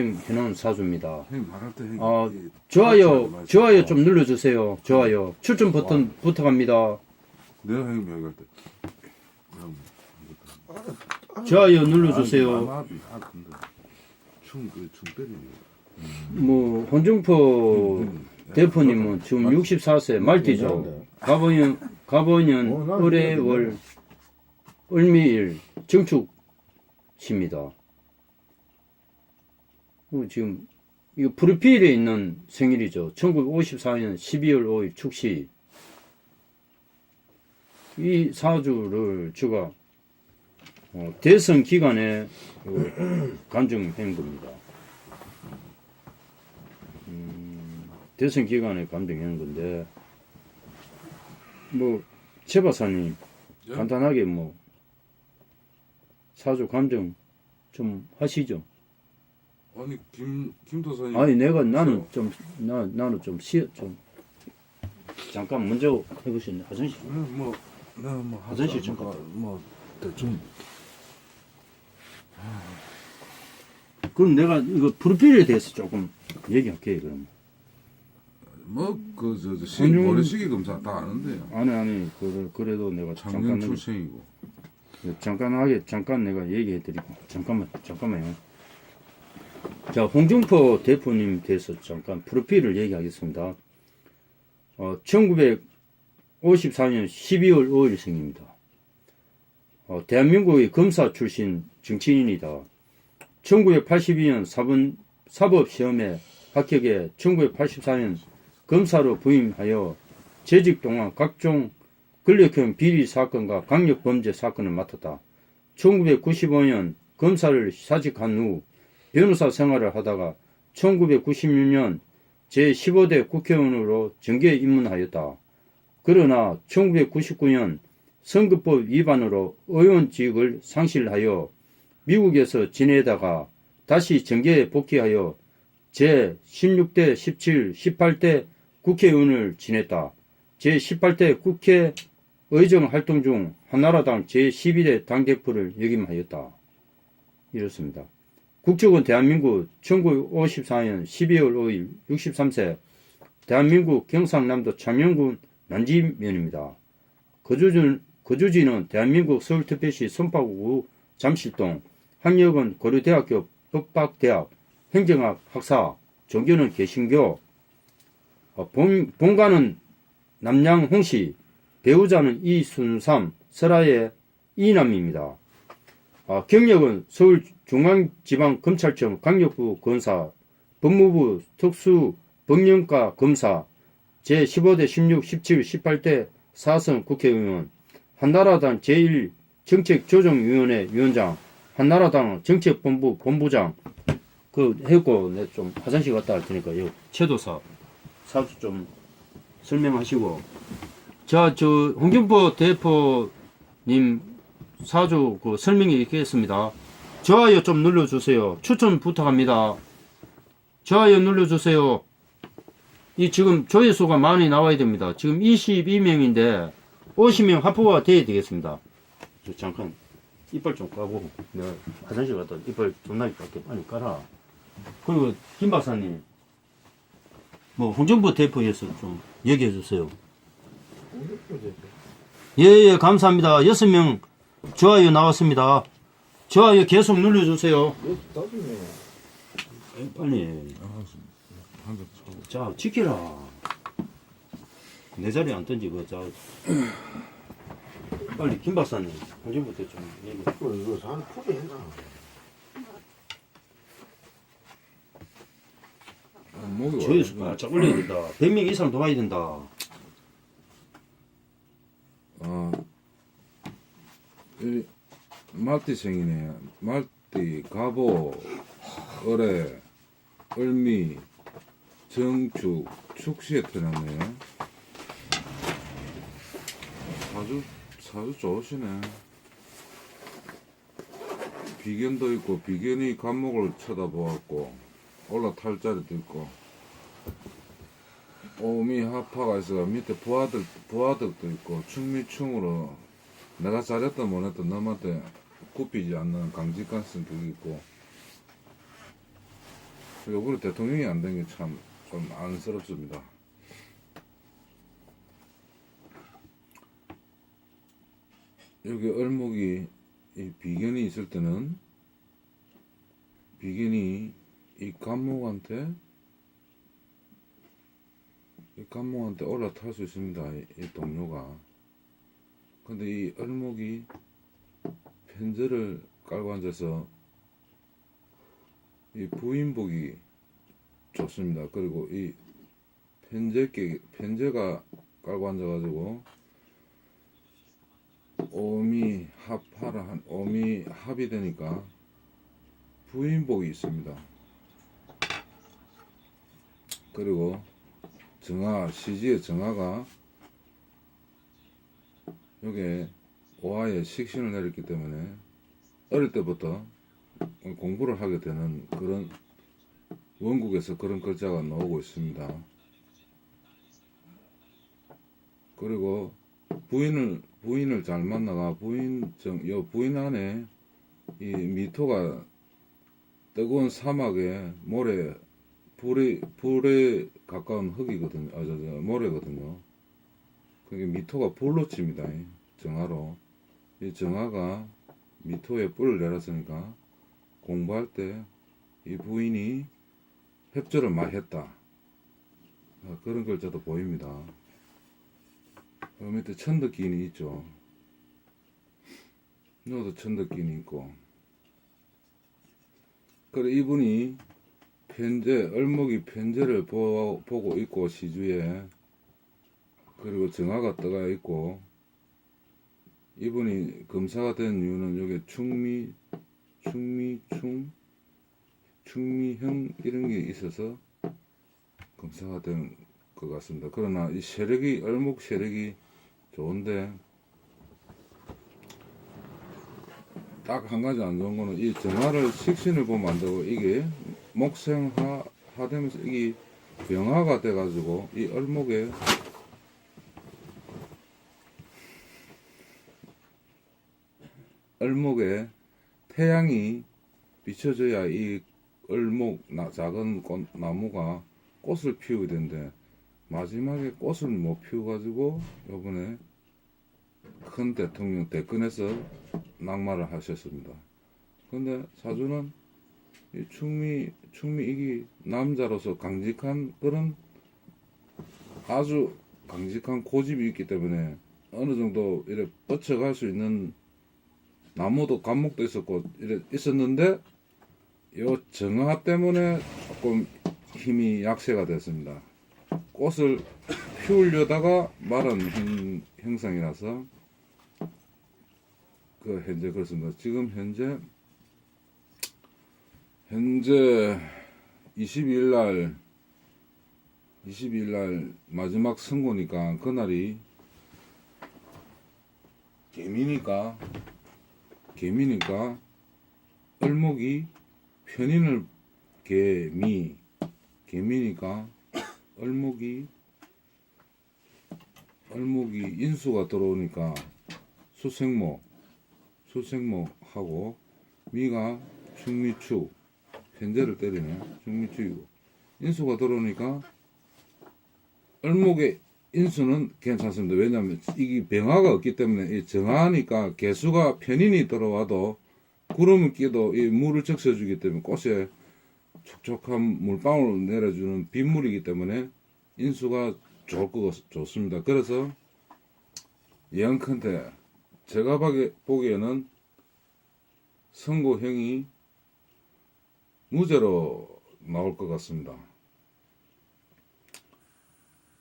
해놓은 사주입니다. 형님 말할 때 좋아요 좀 눌러주세요. 좋아요. 추천 버튼 부탁합니다. 내가 형님 여기 갈 때. 좋아요 눌러주세요. 근데 충 때리네. 뭐 혼중포 대표님은 지금 64세 말띠죠. 가보년 을해월 을미일 정축입니다. 지금 이거 프로필에 있는 생일이죠. 1954년 12월 5일 축시. 이 사주를 제가 대선 기간에 간증한 겁니다. 대선 기간에 간증한 건데 뭐 최 박사님 간단하게 뭐 사주 간증 좀 하시죠. 아니 김도사님. 아니 나는 좀 잠깐 먼저 해보시네. 화장실. 내가 화장실 좀 갔다. 대충. 그럼 내가 이거 프로필에 대해서 조금 얘기할게요. 그럼. 모래시계 검사 다 아는데요. 아니 그래도 내가 작년 출생이고. 잠깐 내가 얘기해드리고 잠깐만요. 자, 홍준표 대표님 대해서 잠깐 프로필을 얘기하겠습니다. 1954년 12월 5일 생입니다. 대한민국의 검사 출신 정치인이다. 1982년 사법시험에 합격해 1984년 검사로 부임하여 재직 동안 각종 권력형 비리 사건과 강력범죄 사건을 맡았다. 1995년 검사를 사직한 후 변호사 생활을 하다가 1996년 제15대 국회의원으로 정계에 입문하였다. 그러나 1999년 선거법 위반으로 의원직을 상실하여 미국에서 지내다가 다시 정계에 복귀하여 제16대, 17, 18대 국회의원을 지냈다. 제18대 국회의정 활동 중 한나라당 제12대 당대표를 역임하였다. 이렇습니다. 국적은 대한민국 1954년 12월 5일 63세 대한민국 경상남도 창녕군 난지면입니다. 거주지는 대한민국 서울특별시 송파구 잠실동, 학력은 고려대학교 법학대학 행정학 학사, 종교는 개신교, 본가는 남양 홍시, 배우자는 이순삼, 설아의 이남입니다. 경력은 서울중앙지방검찰청 강력부 검사, 법무부 특수법령과 검사, 제15대, 16, 17, 18대 4선 국회의원, 한나라당 제1정책조정위원회 위원장, 한나라당 정책본부 본부장, 했고, 내 좀 화장실 갔다 할 테니까, 최도사, 사주 좀 설명하시고. 자, 홍준표 대표님 사주 설명해 있겠습니다. 좋아요 좀 눌러주세요. 추천 부탁합니다. 좋아요 눌러주세요. 지금 조회수가 많이 나와야 됩니다. 지금 22명인데 50명 확보가 돼야 되겠습니다. 잠깐 이빨 좀 까고 내가 화장실 갔다 이빨 존나게 깎게 빨리 깔아. 그리고 김 박사님 홍준표 대표에서 좀 얘기해 주세요. 예, 감사합니다. 6명 좋아요 나왔습니다. 좋아요 계속 눌러주세요. 빨리. 자, 지키라. 내 자리에 안 던지고, 자. 빨리, 김 박사님. 홍준부터 좀 얘기해. 이거 잘 포기해라. 조회수 바짝 올려야 된다. 100명 이상 더 와야 된다. 말띠생이네. 말띠, 갑오, 을해, 을미, 정축, 축시에 태어났네요. 사주 좋으시네. 비견도 있고, 비견이 감목을 쳐다보았고, 올라탈 자리도 있고, 오미 하파가 있어. 밑에 부하들도 있고, 충미충으로 내가 잘했든 못했든 남한테 굽히지 않는 강직한 성격이 있고, 요번에 대통령이 안 된 게 참 좀 안쓰럽습니다. 여기 을목이 이 비견이 있을 때는 비견이 이 간목한테 올라탈 수 있습니다. 이 동료가. 근데 이 을목이 편제를 깔고 앉아서 이 부인복이 좋습니다. 그리고 이 편제가 깔고 앉아가지고 오미 합이 되니까 부인복이 있습니다. 그리고 시지의 정화가 여기에 오화에 식신을 내렸기 때문에 어릴 때부터 공부를 하게 되는 그런 원국에서 그런 글자가 나오고 있습니다. 그리고 부인을 잘 만나가 부인 안에 이 미토가 뜨거운 사막에 불에 가까운 흙이거든요. 모래거든요. 그게 미토가 불로 칩니다. 정화로. 이 정화가 미토에 뿔을 내렸으니까 공부할 때 이 부인이 협조를 많이 했다. 그런 글자도 보입니다. 그 밑에 천덕기인이 있죠. 여기도 천덕기인이 있고. 그래 이분이 을목이 편제를 보고 있고 시주에 그리고 정화가 떠가 있고 이분이 검사가 된 이유는 여기 충미형 이런 게 있어서 검사가 된 것 같습니다. 그러나 이 을목 세력이 좋은데 딱 한 가지 안 좋은 거는 이 정화를 식신을 보면 안 되고 이게 목생화 되면서 이게 병화가 돼 가지고 이 을목에 태양이 비춰져야 이 작은 나무가 꽃을 피우게 되는데 마지막에 꽃을 못 피워가지고 요번에 큰 대통령 대권에서 낙마를 하셨습니다. 근데 사주는 이 충미 이기 남자로서 강직한 그런 아주 강직한 고집이 있기 때문에 어느 정도 이래 뻗쳐갈 수 있는 나무도 감목도 있었고 이래 있었는데 요 정화 때문에 조금 힘이 약세가 됐습니다. 꽃을 피우려다가 마른 형상이라서 현재 그렇습니다. 지금 현재 22일 날 마지막 선고니까 그날이 개미니까 을목이 편인을 개미니까 을목이 인수가 들어오니까 수생목하고 미가 충미축 편제를 때리네. 충미축이고 인수가 들어오니까 을목의 인수는 괜찮습니다. 왜냐하면 이게 병화가 없기 때문에 이 정화니까 개수가 편인이 들어와도 구름을 끼도 이 물을 적셔주기 때문에 꽃에 촉촉한 물방울을 내려주는 빗물이기 때문에 인수가 좋습니다. 그래서 예언컨대 제가 보기에는 선고형이 무죄로 나올 것 같습니다.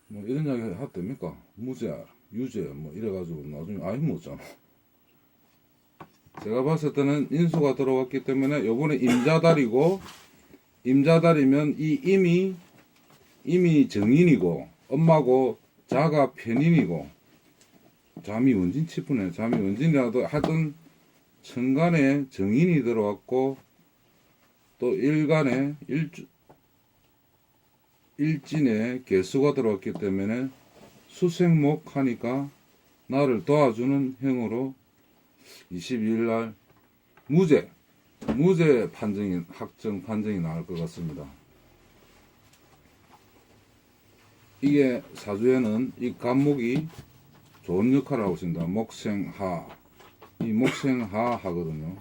뭐 이런 이야기 해도 됩니까? 무죄, 유죄 뭐 이래가지고 나중에 아예 못잖아. 제가 봤을 때는 인수가 들어왔기 때문에 요번에 임자달이면 이 임이 정인이고 엄마고 자가 편인이고 잠이 원진 치프네. 잠이 원진이라도 하여튼 천간에 정인이 들어왔고 또 일진에 개수가 들어왔기 때문에 수생목 하니까 나를 도와주는 형으로 22일날 무죄 판정이 나올 것 같습니다. 이게 사주에는 이 간목이 좋은 역할을 하고 있습니다. 목생하. 이 목생하 하거든요.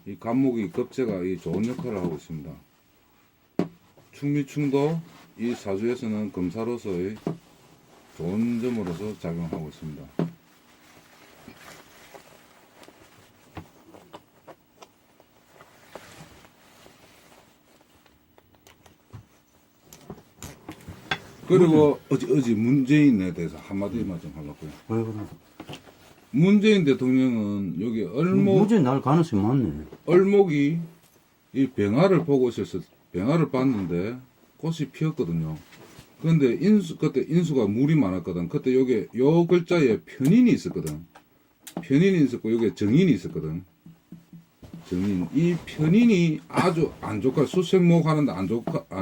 이 간목이 겁재가 이 좋은 역할을 하고 있습니다. 충미충도 이 사주에서는 금사로서의 좋은 점으로서 작용하고 있습니다. 그리고 어제 문재인에 대해서 한마디만 좀 하려고요. 왜 그래? 문재인 대통령은 여기 문제 날 가능성이 많네. 얼목이 이 병화를 보고 있어서 병화를 봤는데 꽃이 피었거든요. 근데 그때 인수가 물이 많았거든. 그때 여기 요 글자에 편인이 있었거든. 편인이 있었고 여기 정인이 있었거든. 정인. 이 편인이 아주 안 좋고 수생목 하는데 안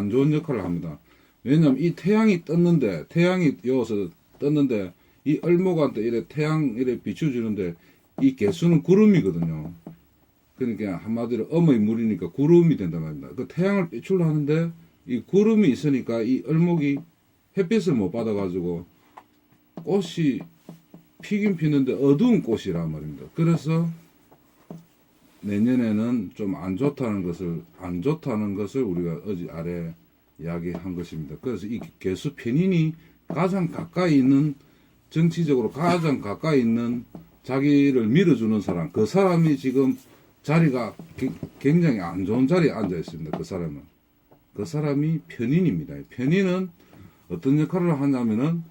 좋은 역할을 합니다. 왜냐면 이 태양이 떴는데 태양이 여어서 떴는데 이 얼목한테 이래 태양 이래 비춰주는데 이 개수는 구름이거든요. 그러니까 한마디로 엄의 물이니까 구름이 된단 말입니다. 그 태양을 비추려 하는데 이 구름이 있으니까 이 얼목이 햇빛을 못 받아가지고 꽃이 피긴 피는데 어두운 꽃이란 말입니다. 그래서 내년에는 좀 안 좋다는 것을 우리가 어제 아래 이야기한 것입니다. 그래서 이 개수 편인이 가장 가까이 있는 정치적으로 가장 가까이 있는 자기를 밀어주는 사람, 그 사람이 지금 자리가 굉장히 안 좋은 자리에 앉아 있습니다. 그 사람이 편인입니다. 편인은 어떤 역할을 하냐면은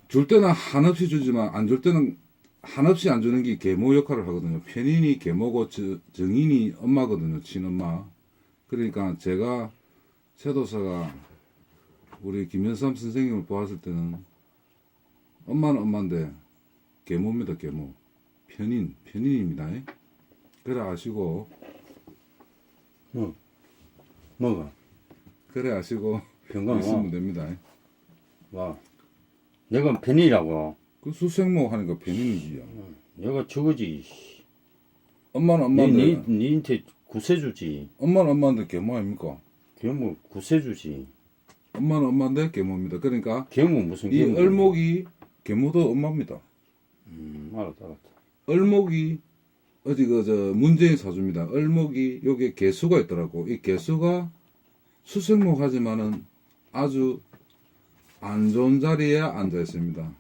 줄 때는 한없이 주지만 안 줄 때는 한없이 안 주는 게 계모 역할을 하거든요. 편인이 계모고 정인이 엄마거든요. 친엄마. 그러니까 제가 세도사가 우리 김현삼 선생님을 보았을 때는 엄마는 엄마인데 계모입니다. 계모. 편인입니다. 그래 아시고 뭐가? 그래 아시고 병강 있으면 됩니다. 와. 내가 편이라고. 그 수생모 하니까 편인이지요. 내가 저거지. 엄마는 엄마인데 니한테 구세주지. 엄마는 엄마인데 계모 아닙니까? 걔뭐 구세주지. 엄마는 엄마인데 계모입니다. 그러니까 걔뭐 무슨 이 걔뭐. 얼목이 계모도 엄마입니다. 알았다. 얼목이 어디 문재인 사주입니다. 얼목이 여기에 개수가 있더라고. 이 개수가 수생목 하지만은 아주 안 좋은 자리에 앉아 있습니다.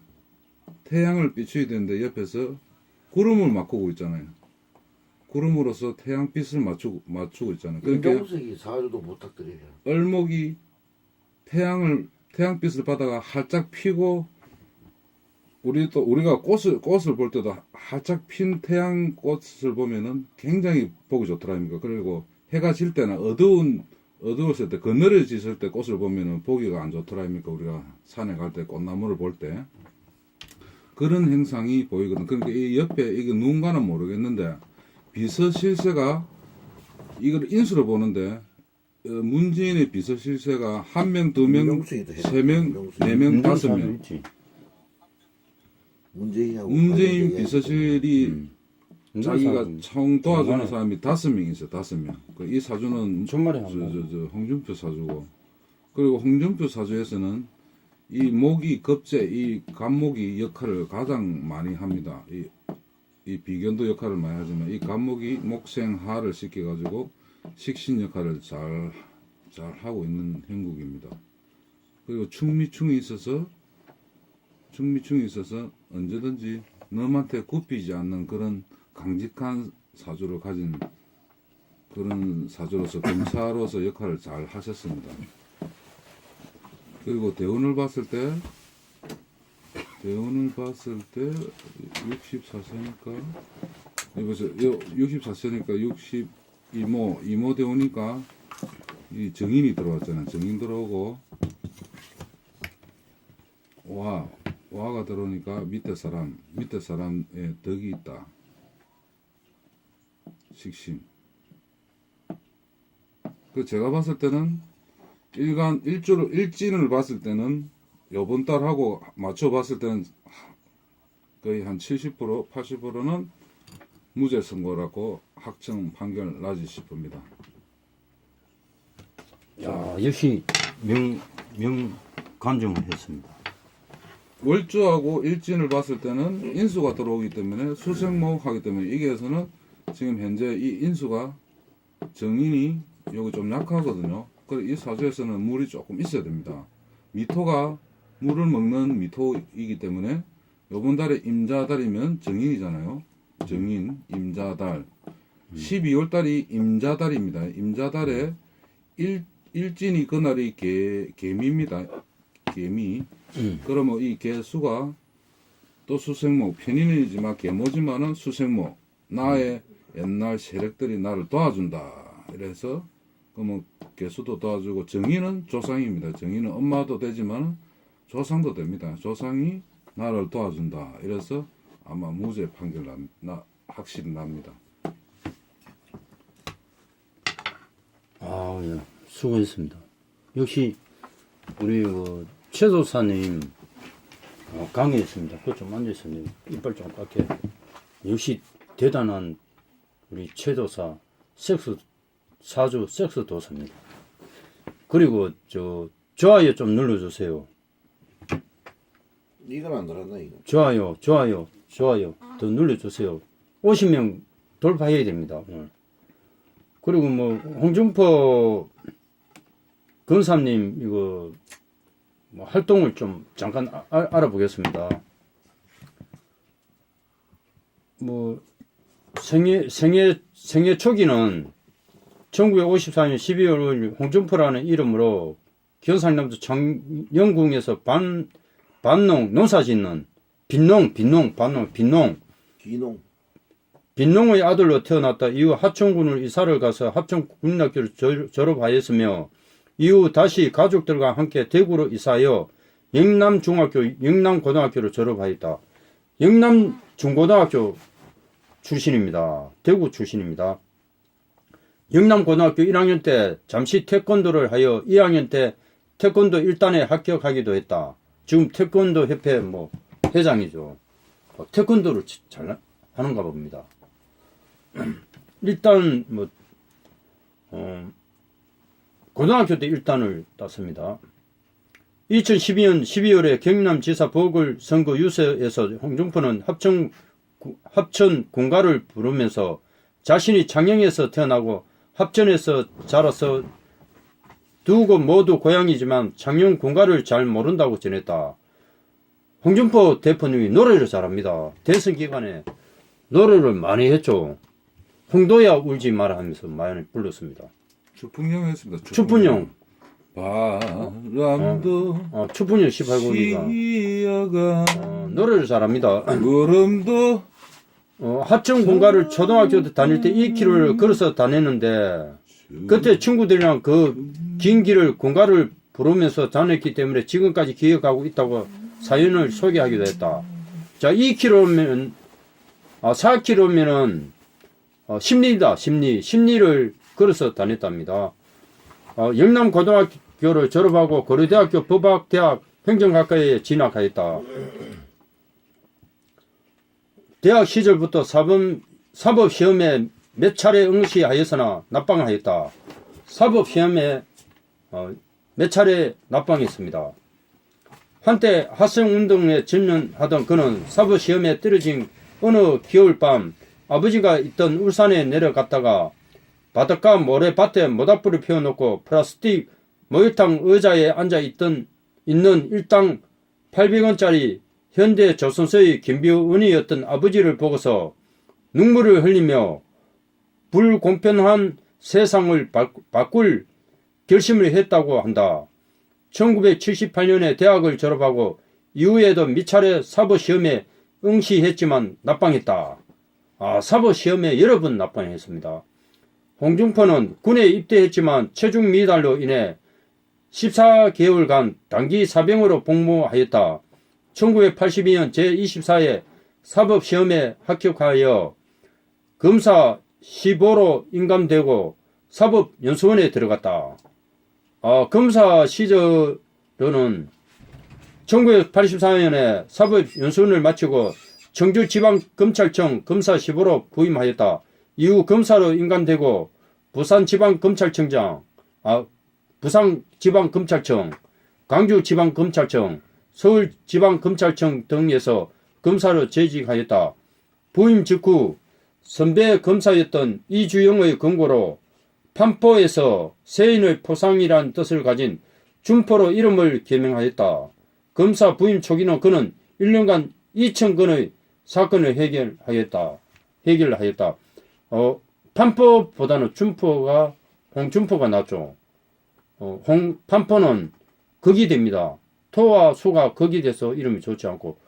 태양을 비추어야 되는데 옆에서 구름을 맞고 있잖아요. 구름으로서 태양빛을 맞추고 있잖아요. 그러니까 임종석이 사주도 부탁드려요. 얼목이 태양빛을 받아가 활짝 피고 우리가 꽃을 볼 때도 활짝 핀 태양꽃을 보면은 굉장히 보기 좋더랍니까. 그리고 해가 질 때나 어두웠을 때, 그늘에 질 때 꽃을 보면은 보기가 안 좋더랍니까. 우리가 산에 갈 때 꽃나무를 볼 때. 그런 행상이 보이거든. 그러니까 이 옆에, 이게 누군가는 모르겠는데, 비서실세가, 이걸 인수로 보는데, 문재인의 비서실세가 한 명, 두 명, 임종석이도 해요. 세 명, 임종석. 네 명, 다섯 명. 문재인 비서실이 자기가 총 도와주는 사람이 5명 있어요. 5명. 이 사주는 천만에 한 홍준표 사주고, 그리고 홍준표 사주에서는 이 목이 겁재, 이 간목이 역할을 가장 많이 합니다. 이 비견도 역할을 많이 하지만 이 간목이 목생하를 시켜가지고 식신 역할을 잘 하고 있는 형국입니다. 그리고 충미충이 있어서 언제든지 넘한테 굽히지 않는 그런 강직한 사주를 가진 그런 사주로서 검사로서 역할을 잘 하셨습니다. 그리고 대운을 봤을 때 64세니까 여기서 64세니까 62모 대우니까 이 정인이 들어왔잖아요. 정인 들어오고 와가 들어오니까 밑에 사람의 덕이 있다. 식신. 그 제가 봤을 때는 일진을 봤을 때는 요번 달하고 맞춰 봤을 때는 거의 한 70%, 80%는 무죄 선고라고 확정 판결 나지 싶습니다. 야, 역시 명감정을 했습니다. 월주하고 일진을 봤을 때는 인수가 들어오기 때문에 수생목 하기 때문에 여기에서는 지금 현재 이 인수가 정인이 여기 좀 약하거든요. 그래서 이 사주에서는 물이 조금 있어야 됩니다. 미토가 물을 먹는 미토이기 때문에 요번 달에 임자달이면 정인이잖아요. 정인, 임자달. 12월 달이 임자달입니다. 임자달에 일진이 그날이 개미입니다. 개미. 그러면 이 개수가 또 수생목, 편인이지만 개모지만은 수생목. 나의 옛날 세력들이 나를 도와준다. 이래서 그러면 개수도 도와주고 정인은 조상입니다. 정인은 엄마도 되지만 조상도 됩니다. 조상이 나를 도와준다. 이래서 아마 무죄 판결 확실히 납니다. 아, 예. 수고했습니다. 역시 우리 최도사님 강의했습니다. 그것 좀 앉아있었네요. 이빨 좀 깎게. 역시 대단한 우리 최도사 사주 섹스 도사입니다. 그리고 좋아요 좀 눌러주세요. 이건 안 들었나 이거? 좋아요 더 눌러주세요. 50명 돌파해야 됩니다. 오늘. 그리고 홍준표 근사님 이거 활동을 좀 잠깐 알아보겠습니다. 생애 초기는 1954년 12월 5일 홍준표라는 이름으로 경상남도 창녕궁에서 반농 농사 짓는 빈농 빈농의 아들로 태어났다. 이후 하천군을 이사를 가서 하천국민학교를 졸업하였으며 이후 다시 가족들과 함께 대구로 이사하여 영남고등학교를 졸업하였다. 영남중고등학교 출신입니다. 대구 출신입니다. 영남고등학교 1학년 때 잠시 태권도를 하여 2학년 때 태권도 1단에 합격하기도 했다. 지금 태권도 협회 회장이죠. 태권도를 잘 하는가 봅니다. 일단 고등학교 때 1단을 땄습니다. 2012년 12월에 경남지사 보궐선거 유세에서 홍준표는 합천 군가를 부르면서 자신이 창녕에서 태어나고 합천에서 자라서 두 곳 모두 고향이지만 창녕 군가를 잘 모른다고 전했다. 홍준표 대표님이 노래를 잘합니다. 대선 기간에 노래를 많이 했죠. 홍도야 울지 마라 하면서 많이 불렀습니다. 추풍령 했습니다. 추풍령. 바람도 추풍령 18곡이가 노래를 잘합니다. 구름도 합천 공가를 초등학교 때 다닐 때 2km를 걸어서 다녔는데 그때 친구들이랑 그 긴 길을 공가를 부르면서 다녔기 때문에 지금까지 기억하고 있다고 사연을 소개하기도 했다. 자, 2km면 4km면은 심리다. 심리를 걸어서 다녔답니다. 영남고등학교를 졸업하고 고려대학교 법학대학 행정학과에 진학하였다. 대학 시절부터 사법시험에 몇 차례 응시하였으나 납방하였다. 사법시험에 몇 차례 납방했습니다. 한때 학생운동에 전념하던 그는 사법시험에 떨어진 어느 겨울밤 아버지가 있던 울산에 내려갔다가 바닷가 모래밭에 모닥불을 피워놓고 플라스틱 목욕탕 의자에 앉아 있는 일당 800원짜리 현대조선소의 김비원이었던 아버지를 보고서 눈물을 흘리며 불공평한 세상을 바꿀 결심을 했다고 한다. 1978년에 대학을 졸업하고 이후에도 몇 차례 사법시험에 응시했지만 납방했다. 사법시험에 여러 번 납방했습니다. 홍준표는 군에 입대했지만 체중 미달로 인해 14개월간 단기 사병으로 복무하였다. 1982년 제24회 사법시험에 합격하여 검사 15로 인감되고 사법연수원에 들어갔다. 검사 시절로는 1984년에 사법연수원을 마치고 청주지방검찰청 검사 15로 부임하였다. 이후 검사로 인감되고 부산지방검찰청 광주지방검찰청, 서울지방검찰청 등에서 검사로 재직하였다. 부임 직후 선배 검사였던 이주영의 권고로 판포에서 세인의 포상이란 뜻을 가진 준포로 이름을 개명하였다. 검사 부임 초기는 그는 1년간 2,000건의 사건을 해결하였다. 판포보다는 준포가 홍준포가 낫죠. 판포는 극이 됩니다. 토와 수가 극이 돼서 이름이 좋지 않고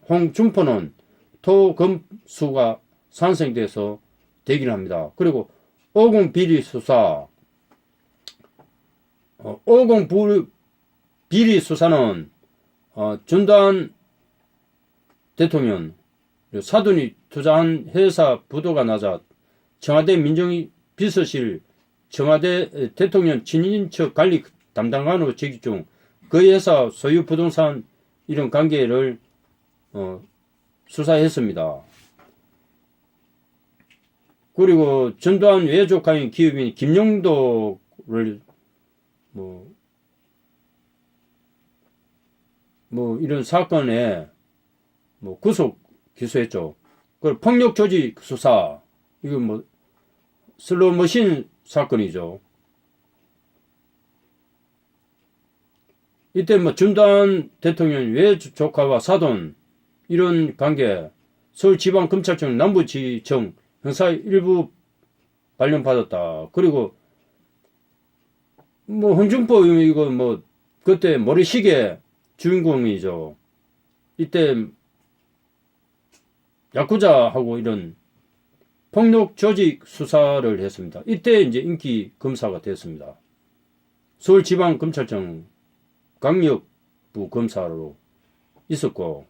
홍준포는 토금수가 산생돼서 되기를 합니다. 그리고 오공 비리 수사, 오공 비리 수사는 전두환 대통령 사돈이 투자한 회사 부도가 나자 청와대 민정비서실 청와대 대통령 친인척 관리 담당관으로 재직 중 그 회사 소유 부동산 이런 관계를 수사했습니다. 그리고 전두환 외조카인 기업인 김용도를 뭐 이런 사건에 구속 기소했죠. 그 폭력 조직 수사 이거 슬로머신 사건이죠. 이때 전두환 대통령 외조카와 사돈 이런 관계 서울지방검찰청 남부지청 형사 일부 발령받았다. 그리고 홍준포 이거 그때 모래시계 주인공이죠. 이때 야쿠자하고 이런 폭력 조직 수사를 했습니다. 이때 이제 인기 검사가 됐습니다. 서울지방검찰청 강력부 검사로 있었고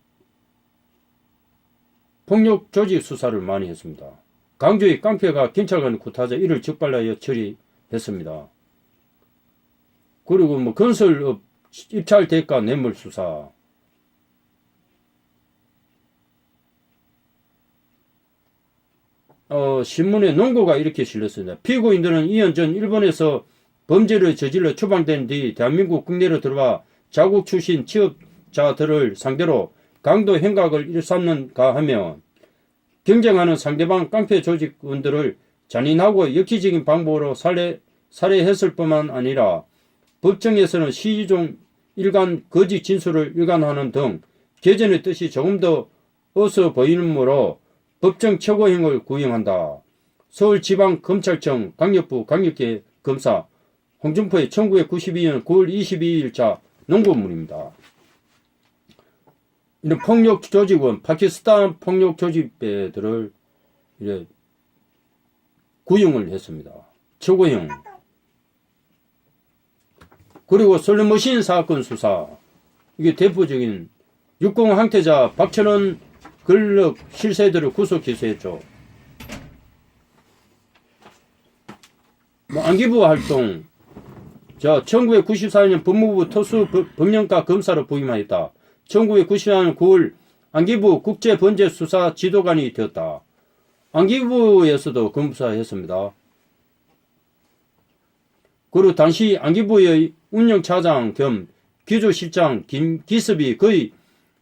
폭력 조직 수사를 많이 했습니다. 강주의 깡패가 경찰관 구타자 이를 적발하여 처리했습니다. 그리고 건설업 입찰 대가 뇌물 수사, 신문에 논고가 이렇게 실렸습니다. 피고인들은 2년 전 일본에서 범죄를 저질러 추방된 뒤 대한민국 국내로 들어와 자국 출신 취업자들을 상대로 강도 행각을 일삼는가 하며 경쟁하는 상대방 깡패 조직원들을 잔인하고 역기적인 방법으로 살해했을 뿐만 아니라 법정에서는 시종 일관 거짓 진술을 일관하는 등 개전의 뜻이 조금 더 어서 보이므로 법정 최고형을 구형한다. 서울지방검찰청 강력부 강력계 검사 홍준포의 1992년 9월 22일자 논고문입니다. 이런 폭력 조직원, 파키스탄 폭력 조직배들을 이제 구형을 했습니다. 최고형. 그리고 슬롯머신 사건 수사. 이게 대표적인 60 항태자 박철원 권력 실세들을 구속 기소했죠. 안기부 활동. 1994년 법무부 특수 법령과 검사로 부임하였다. 1994년 9월 안기부 국제범죄수사 지도관이 되었다. 안기부에서도 검사했습니다. 그리고 당시 안기부의 운영차장 겸 기조실장 김기습이 그의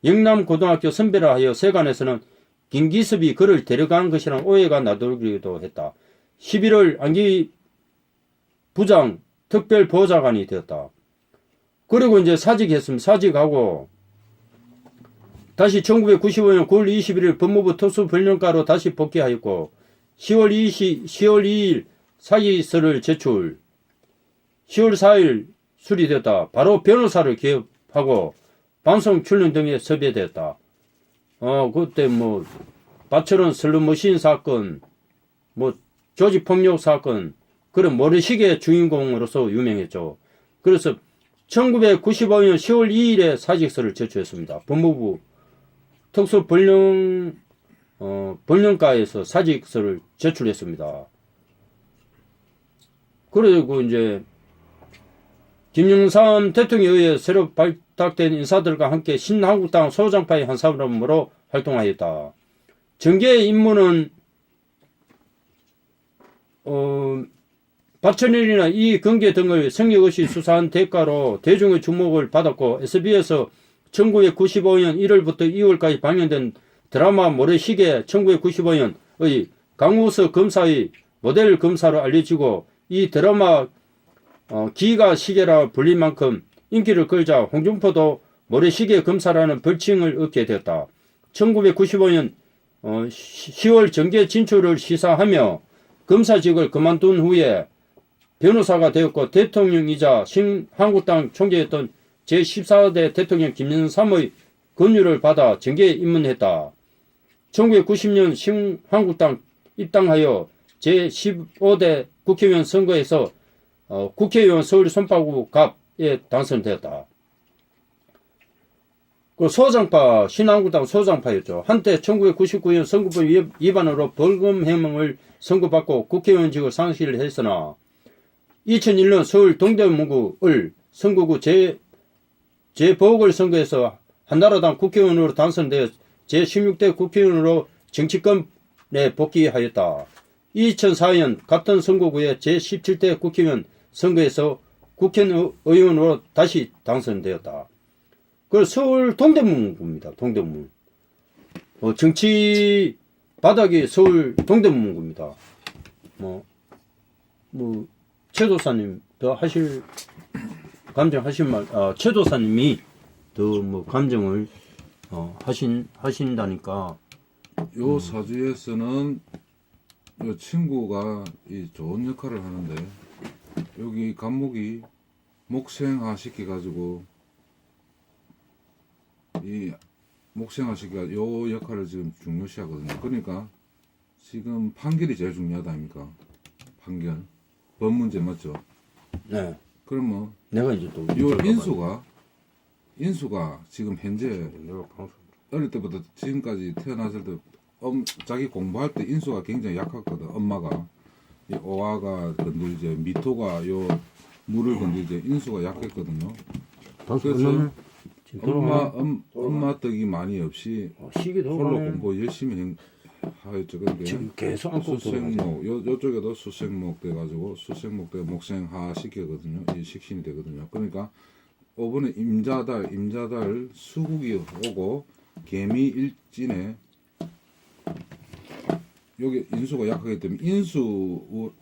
영남고등학교 선배라 하여 세관에서는 김기습이 그를 데려간 것이란 오해가 나돌기도 했다. 11월 안기부장 특별보좌관이 되었다. 그리고 이제 사직했습니다. 사직하고 다시 1995년 9월 21일 법무부 특수벌령과로 다시 복귀하였고 10월 2일 사기서를 제출, 10월 4일 수리되었다. 바로 변호사를 개업하고 방송 출연 등에 섭외되었다. 그때 박철원 슬롯머신 사건, 조직폭력 사건, 그런 모래시계 주인공으로서 유명했죠. 그래서 1995년 10월 2일에 사직서를 제출했습니다. 법무부 특수벌령과에서 사직서를 제출했습니다. 그리고 이제 김영삼 대통령에 의해 새로 발탁된 인사들과 함께 신한국당 소장파의 한 사람으로 활동하였다. 전개의 임무는 박천일이나 이근계 등을 성역 없이 수사한 대가로 대중의 주목을 받았고 SBS에서 1995년 1월부터 2월까지 방영된 드라마 모래시계 1995년의 강우석 검사의 모델 검사로 알려지고 이 드라마 기가 시계라 불릴 만큼 인기를 끌자 홍준표도 모래시계 검사라는 별칭을 얻게 되었다. 1995년 10월 정계 진출을 시사하며 검사직을 그만둔 후에 변호사가 되었고 대통령이자 신한국당 총재였던 제14대 대통령 김영삼의 권유를 받아 정계에 입문했다. 1990년 신한국당 입당하여 제15대 국회의원 선거에서 국회의원 서울 손파구 갑에 당선되었다. 그 소장파, 신한국당 소장파였죠. 한때 1999년 선거법 위반으로 벌금형을 선고받고 국회의원직을 상실했으나 2001년 서울 동대문구를 선거구 재보궐선거에서 한나라당 국회의원으로 당선되어 제16대 국회의원으로 정치권에 복귀하였다. 2004년 같은 선거구의 제17대 국회의원 선거에서 국회의원으로 다시 당선되었다. 그 서울 동대문구입니다. 동대문. 정치 바닥이 서울 동대문구입니다. 최 도사님 더 하실 감정하신 말, 최 도사님이 더 감정을 하신다니까. 요 사주에서는 요 친구가 이 좋은 역할을 하는데 여기 간목이 목생화 시켜가지고 이 목생화 시키가 요 역할을 지금 중요시하거든요. 그러니까 지금 판결이 제일 중요하다 아닙니까? 판결. 법 문제 맞죠? 네. 그러면 내가 이제 또 요 인수가 지금 현재 어릴 때부터 지금까지 태어났을 때 자기 공부할 때 인수가 굉장히 약했거든. 엄마가 이 오아가 건들지 미토가 요 물을 건들지 인수가 약했거든요. 그래서 엄마 떡이 많이 없이 시기도 홀로 공부 열심히 하였죠. 그러니까 지금 계속 안고 수생목 요쪽에도 수생목 돼가지고 수생목 돼 목생하 시키거든요. 이 식신이 되거든요. 그러니까 이번에 임자달 수국이 오고 개미 일진에 여기 인수가 약하기 때문에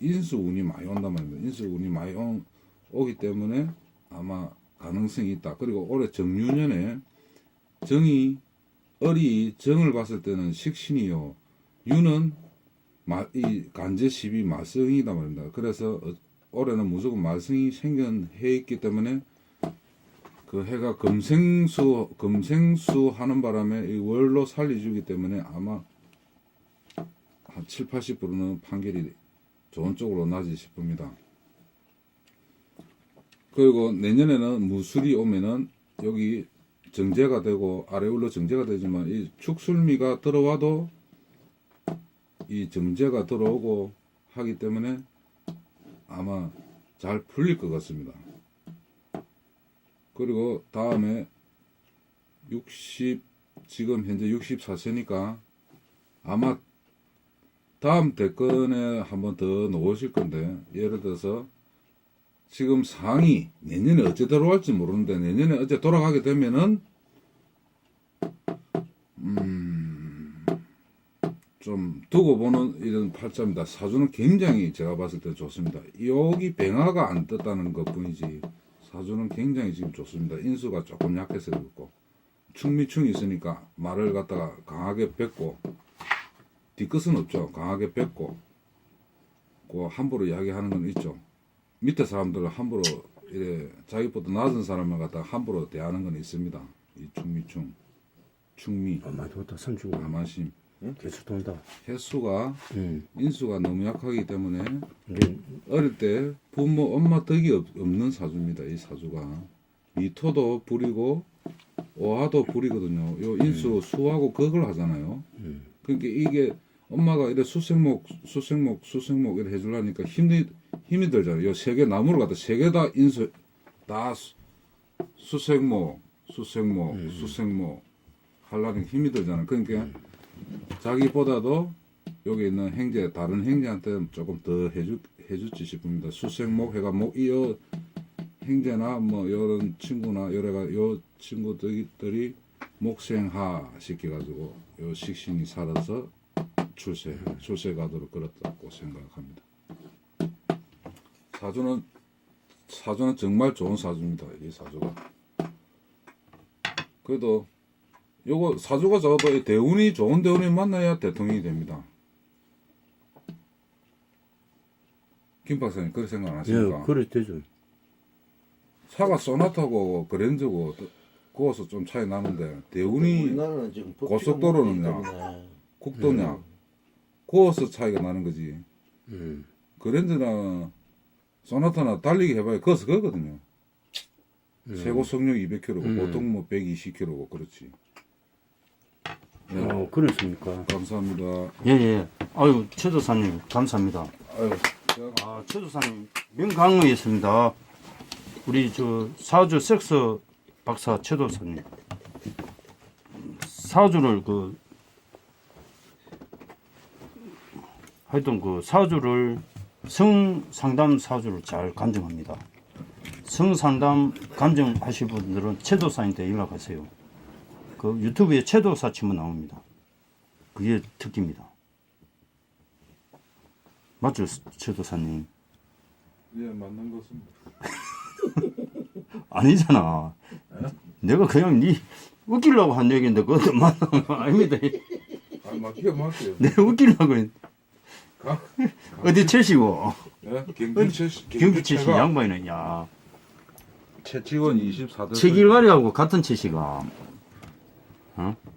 인수운이 많이 온단 말입니다. 인수운이 많이 오기 때문에 아마 가능성이 있다. 그리고 올해 정유년에 정이 정을 봤을 때는 식신이요. 유는 이 간제십이 말성이다 말입니다. 그래서 올해는 무조건 말성이 생긴 해있기 때문에 그 해가 금생수 하는 바람에 이 월로 살려주기 때문에 아마 한 7, 80%는 판결이 좋은 쪽으로 나지 싶습니다. 그리고 내년에는 무술이 오면은 여기 정제가 되고 아래울로 정제가 되지만 이 축술미가 들어와도 이 정제가 들어오고 하기 때문에 아마 잘 풀릴 것 같습니다. 그리고 다음에 지금 현재 64세니까 아마 다음 대권에 한번 더 놓으실 건데, 예를 들어서 지금 상이 내년에 어째 들어갈지 모르는데 내년에 어째 돌아가게 되면은 좀 두고 보는 이런 팔자입니다. 사주는 굉장히 제가 봤을 때 좋습니다. 여기 병화가 안 떴다는 것 뿐이지 사주는 굉장히 지금 좋습니다. 인수가 조금 약해서 그렇고 충미충이 있으니까 말을 갖다가 강하게 뱉고 뒤끝은 없죠. 강하게 뱉고 그 함부로 이야기하는 건 있죠. 밑에 사람들을 함부로 이래 자기보다 낮은 사람을 갖다가 함부로 대하는 건 있습니다. 이 충미 많이 좋다. 삼주고 가만심 계속 돈다. 횟수가 인수가 너무 약하기 때문에 네. 어릴 때 부모 엄마 덕이 없는 사주입니다. 이 사주가 미토도 불이고 오화도 불이거든요. 요 인수 수하고 극을 하잖아요. 그러니까 이게 엄마가 이래 수생목 이래 해주려니까 힘이 들잖아요. 요 세 개 나무를 갖다 세 개 다 인수 다 수생목 하려니까 힘이 들잖아요. 그러니까 자기보다도 여기 있는 다른 형제한테 조금 더 해줄지 싶습니다. 수생목 해가 목 이어 형제나 뭐 이런 친구나 여러가 요 친구들이 목생하 시켜가지고 요 식신이 살아서 출세 가도록 그렇다고 생각합니다. 사주는 정말 좋은 사주입니다. 이 사주가. 그래도 요거 사주가 적어도 이 대운이 좋은 대운이 만나야 대통령이 됩니다. 김 박사님 그렇게 생각 안 하십니까? 예, 그래 되죠. 차가 소나타고 그랜저고 그거서 좀 차이 나는데 대운이 우리나라는 지금 고속도로는요. 법치가 문제이기 때문에 국도냐 그거서 차이가 나는 거지. 음. 그랜저나 소나타나 달리기 해봐야 거기서 거거든요. 최고 속력 200km고 보통 뭐 120km고 그렇지. 네, 그렇습니까? 감사합니다. 예, 예. 아유, 최 도사님, 감사합니다. 아유, 아, 최 도사님, 명강의였습니다. 우리 사주 섹스 박사 최 도사님. 사주를 하여튼 사주를 성상담 사주를 잘 간증합니다. 성상담 간증하실 분들은 최 도사님한테 연락하세요. 그 유튜브에 최 도사 치면 나옵니다. 그게 특기입니다. 맞죠, 최 도사님? 예, 맞는 것입니다. 아니잖아. 내가 그냥 웃기려고 한 얘기인데 그것도 맞는 거 아닙니다. 아, 맞게요. 내가 웃기려고 했. 어디 최시고? 예, 경주 경주 최시 양반이네. 야, 최치원 24대. 최길가리하고 같은 최시가.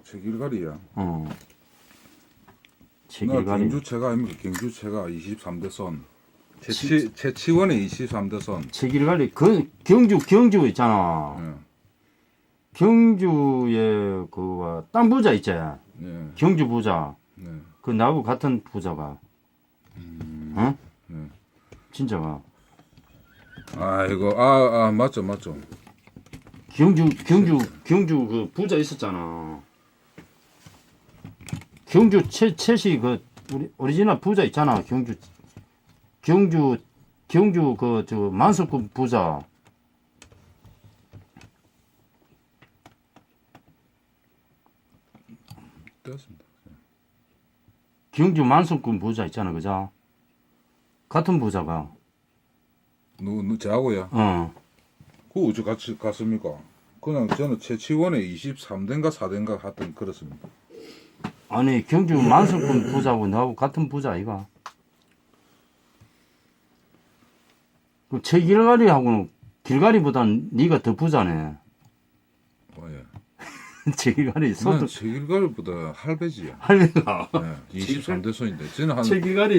최길가리야. 나 최길가리. 경주채가 아닙니까? 경주채가 23대 선. 최치원의 23대 선. 최길가리 경주 있잖아. 예. 경주에 땅 부자 있지. 예. 경주 부자. 네. 그 나하고 같은 부자가. 어? 네. 진짜가. 아이고, 맞죠. 경주 그 부자 있었잖아. 경주 최씨 그 우리 오리지널 부자 있잖아. 경주 만석군 부자. 됐습니다. 경주 만석군 부자 있잖아, 그자? 같은 부자가. 저하고요? 그 어째 같이 갔습니까? 그냥 저는 최치원의 23대인가 4대인가 하여튼 그렇습니다. 아니 경주 만석군 부자고 나하고 같은 부자 아이가? 그 최길가리하고는 길가리보단 네가 더 부자네. 예. 최길가리 난 소득 최길가리보다 할배지야. 할배가. 예. 23대 손인데 저는 한 최길가리